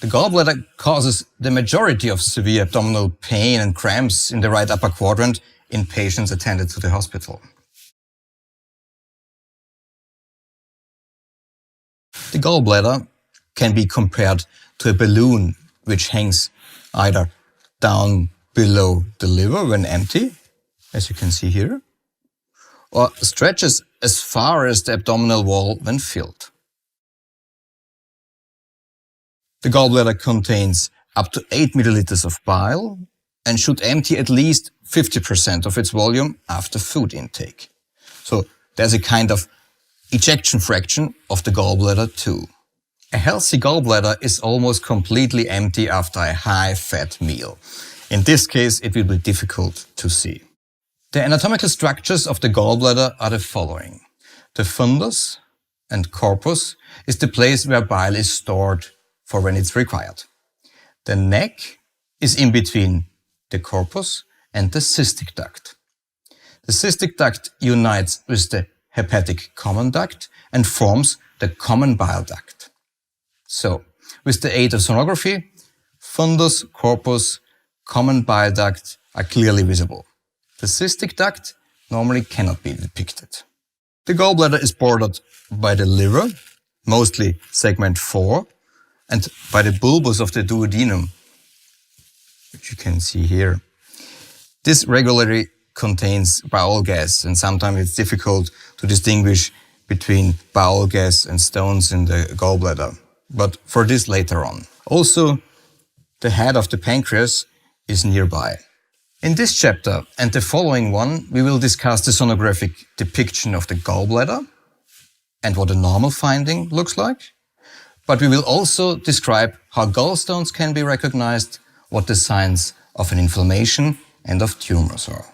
The gallbladder causes the majority of severe abdominal pain and cramps in the right upper quadrant in patients attended to the hospital. The gallbladder can be compared to a balloon which hangs either down below the liver when empty, as you can see here, or stretches as far as the abdominal wall when filled. The gallbladder contains up to 8 milliliters of bile and should empty at least 50% of its volume after food intake. So there's a kind of ejection fraction of the gallbladder too. A healthy gallbladder is almost completely empty after a high-fat meal. In this case, it will be difficult to see. The anatomical structures of the gallbladder are the following. The fundus and corpus is the place where bile is stored for when it's required. The neck is in between the corpus and the cystic duct. The cystic duct unites with the hepatic common duct and forms the common bile duct. So, with the aid of sonography, fundus, corpus, common bile duct are clearly visible. The cystic duct normally cannot be depicted. The gallbladder is bordered by the liver, mostly segment 4, and by the bulbus of the duodenum, which you can see here. This regularly contains bowel gas, and sometimes it's difficult to distinguish between bowel gas and stones in the gallbladder, but for this later on. Also, the head of the pancreas is nearby. In this chapter and the following one, we will discuss the sonographic depiction of the gallbladder and what a normal finding looks like. But we will also describe how gallstones can be recognized, what the signs of an inflammation and of tumors are.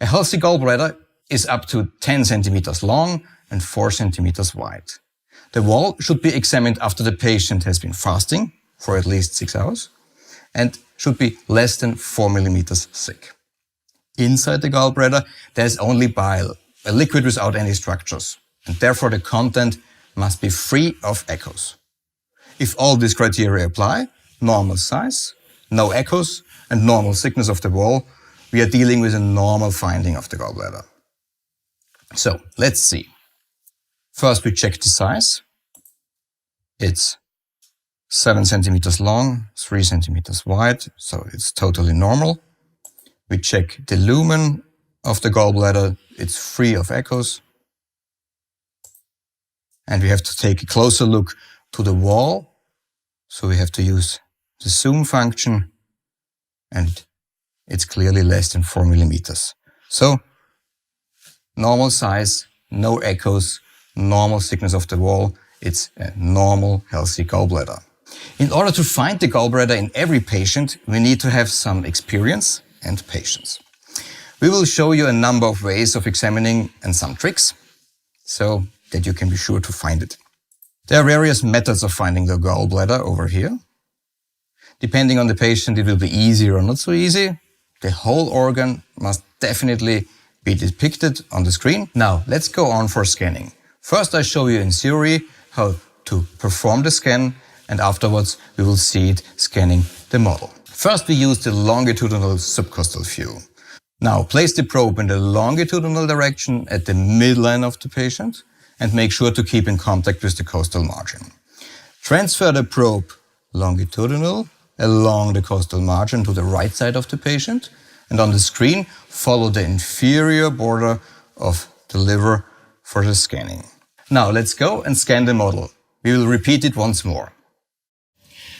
A healthy gallbladder is up to 10 centimeters long and 4 centimeters wide. The wall should be examined after the patient has been fasting for at least 6 hours and should be less than 4 millimeters thick. Inside the gallbladder, there is only bile, a liquid without any structures, and therefore the content must be free of echoes. If all these criteria apply, normal size, no echoes, and normal thickness of the wall, we are dealing with a normal finding of the gallbladder. So, let's see. First we check the size. It's 7 centimeters long, 3 centimeters wide, so it's totally normal. We check the lumen of the gallbladder, it's free of echoes. And we have to take a closer look to the wall, so we have to use the zoom function, and it's clearly less than 4 millimeters. So, normal size, no echoes, normal thickness of the wall, it's a normal, healthy gallbladder. In order to find the gallbladder in every patient, we need to have some experience and patience. We will show you a number of ways of examining and some tricks, so that you can be sure to find it. There are various methods of finding the gallbladder over here. Depending on the patient, it will be easy or not so easy. The whole organ must definitely be depicted on the screen. Now, let's go on for scanning. First, I show you in theory how to perform the scan, and afterwards we will see it scanning the model. First, we use the longitudinal subcostal view. Now, place the probe in the longitudinal direction at the midline of the patient and make sure to keep in contact with the costal margin. Transfer the probe longitudinal along the costal margin to the right side of the patient, and on the screen follow the inferior border of the liver for the scanning. Now let's go and scan the model. We will repeat it once more.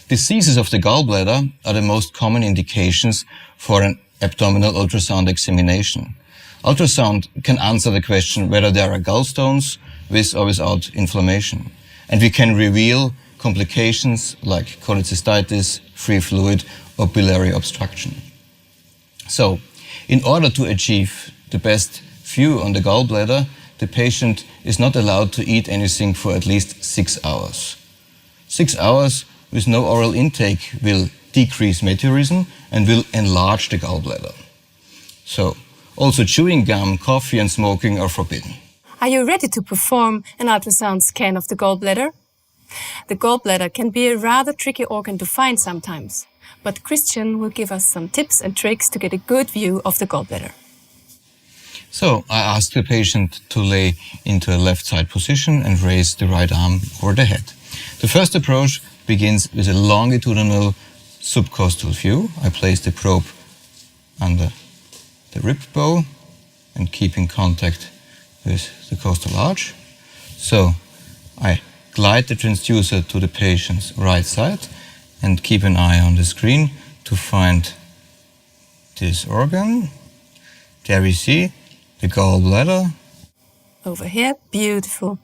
Diseases of the gallbladder are the most common indications for an abdominal ultrasound examination. Ultrasound can answer the question whether there are gallstones with or without inflammation, and we can reveal complications like cholecystitis, free fluid, or biliary obstruction. So, in order to achieve the best view on the gallbladder, the patient is not allowed to eat anything for at least 6 hours. 6 hours with no oral intake will decrease meteorism and will enlarge the gallbladder. So, also chewing gum, coffee and smoking are forbidden. Are you ready to perform an ultrasound scan of the gallbladder? The gallbladder can be a rather tricky organ to find sometimes, but Christian will give us some tips and tricks to get a good view of the gallbladder. So I asked the patient to lay into a left side position and raise the right arm over the head. The first approach begins with a longitudinal subcostal view. I place the probe under the rib bow and keep in contact with the costal arch. So I glide the transducer to the patient's right side and keep an eye on the screen to find this organ. There we see the gallbladder. Over here, beautiful.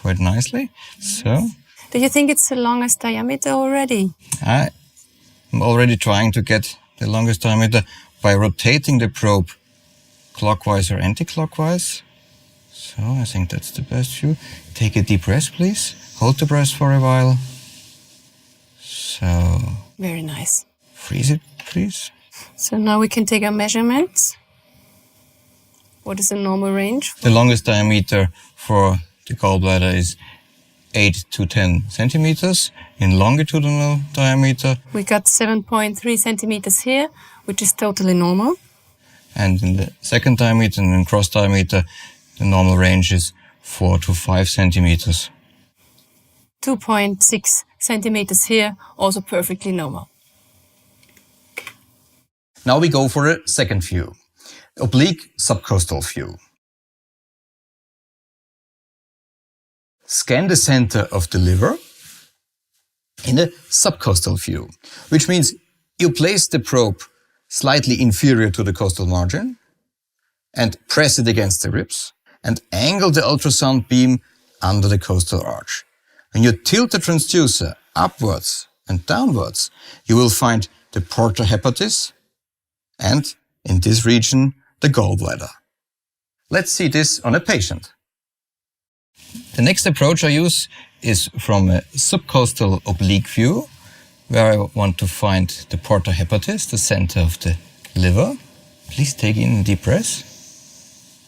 Quite nicely. So, do you think it's the longest diameter already? I'm already trying to get the longest diameter by rotating the probe clockwise or anti-clockwise. So I think that's the best view. Take a deep breath, please. Hold the breath for a while. So. Very nice. Freeze it, please. So now we can take our measurements. What is the normal range? The longest diameter for the gallbladder is 8 to 10 centimeters in longitudinal diameter. We got 7.3 centimeters here, which is totally normal. And in the second diameter and in cross diameter, the normal range is 4 to 5 centimeters. 2.6 centimeters here, also perfectly normal. Now we go for a second view, oblique subcostal view. Scan the center of the liver in a subcostal view, which means you place the probe slightly inferior to the costal margin and press it against the ribs and angle the ultrasound beam under the costal arch. When you tilt the transducer upwards and downwards, you will find the porta hepatis and, in this region, the gallbladder. Let's see this on a patient. The next approach I use is from a subcostal oblique view, where I want to find the porta hepatis, the center of the liver. Please take in a deep breath.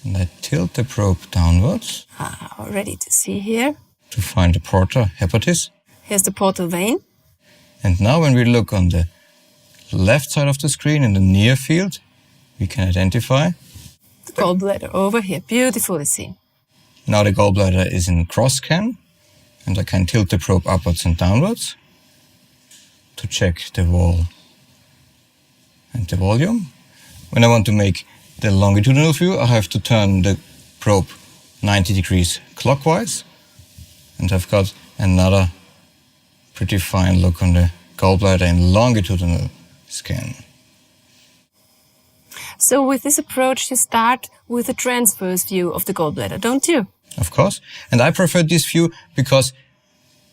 And I tilt the probe downwards. Ready to see here. To find the porta hepatis. Here's the portal vein. And now when we look on the left side of the screen in the near field, we can identify the gallbladder over here, beautifully seen. Now the gallbladder is in cross scan, and I can tilt the probe upwards and downwards to check the wall and the volume. When I want to make the longitudinal view, I have to turn the probe 90 degrees clockwise, and I've got another pretty fine look on the gallbladder in longitudinal scan. So with this approach, you start with a transverse view of the gallbladder, don't you? Of course. And I prefer this view because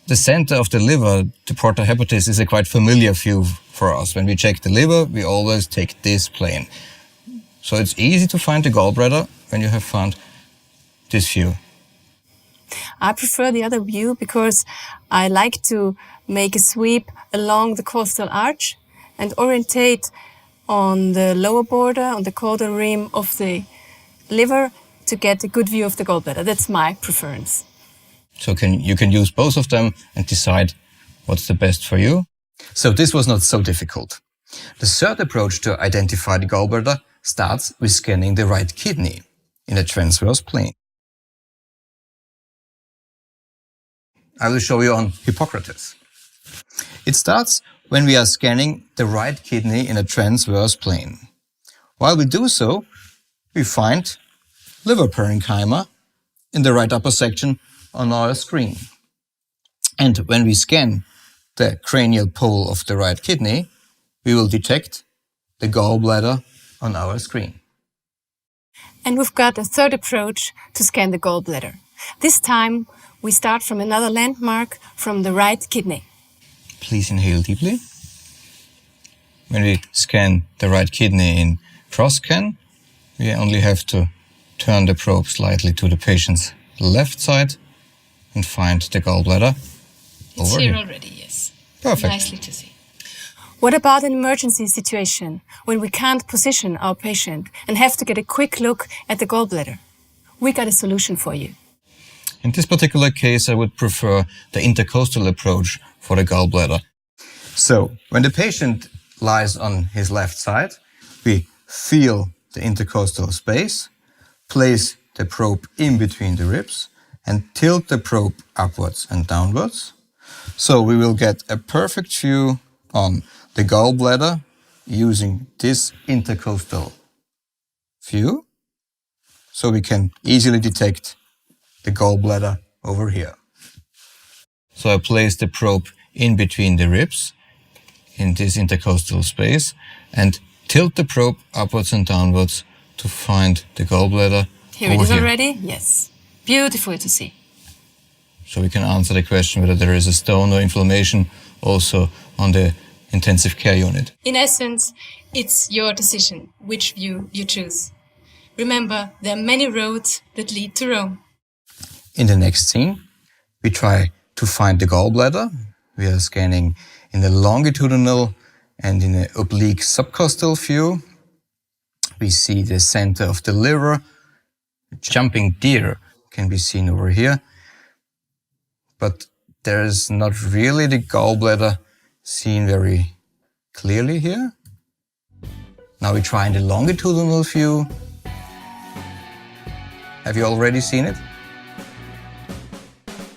the center of the liver, the porta hepatis, is a quite familiar view for us. When we check the liver, we always take this plane. So it's easy to find the gallbladder when you have found this view. I prefer the other view because I like to make a sweep along the costal arch and orientate on the lower border, on the caudal rim of the liver to get a good view of the gallbladder. That's my preference. So you can use both of them and decide what's the best for you. So this was not so difficult. The third approach to identify the gallbladder starts with scanning the right kidney in a transverse plane. I will show you on Hippocrates. It starts when we are scanning the right kidney in a transverse plane. While we do so, we find liver parenchyma in the right upper section on our screen. And when we scan the cranial pole of the right kidney, we will detect the gallbladder on our screen. And we've got a third approach to scan the gallbladder. This time, we start from another landmark from the right kidney. Please inhale deeply. When we scan the right kidney in cross-scan, we only have to turn the probe slightly to the patient's left side and find the gallbladder It's over here here. already, yes. Perfect. Nicely to see. What about an emergency situation when we can't position our patient and have to get a quick look at the gallbladder? we got a solution for you. In this particular case, I would prefer the intercostal approach for the gallbladder. So, when the patient lies on his left side, we feel the intercostal space, place the probe in between the ribs, and tilt the probe upwards and downwards. So we will get a perfect view on the gallbladder using this intercostal view. So we can easily detect the gallbladder over here. So I place the probe in between the ribs in this intercostal space and tilt the probe upwards and downwards to find the gallbladder. Here it is already? Yes. Beautiful to see. So we can answer the question whether there is a stone or inflammation also on the intensive care unit. In essence, it's your decision which view you choose. Remember, there are many roads that lead to Rome. In the next scene, we try to find the gallbladder. We are scanning in the longitudinal and in the oblique subcostal view. We see the center of the liver. A jumping deer can be seen over here. But there is not really the gallbladder seen very clearly here. Now we try in the longitudinal view. Have you already seen it?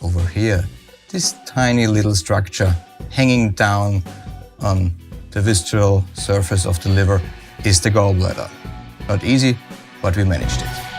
Over here, this tiny little structure hanging down on the visceral surface of the liver is the gallbladder. Not easy, but we managed it.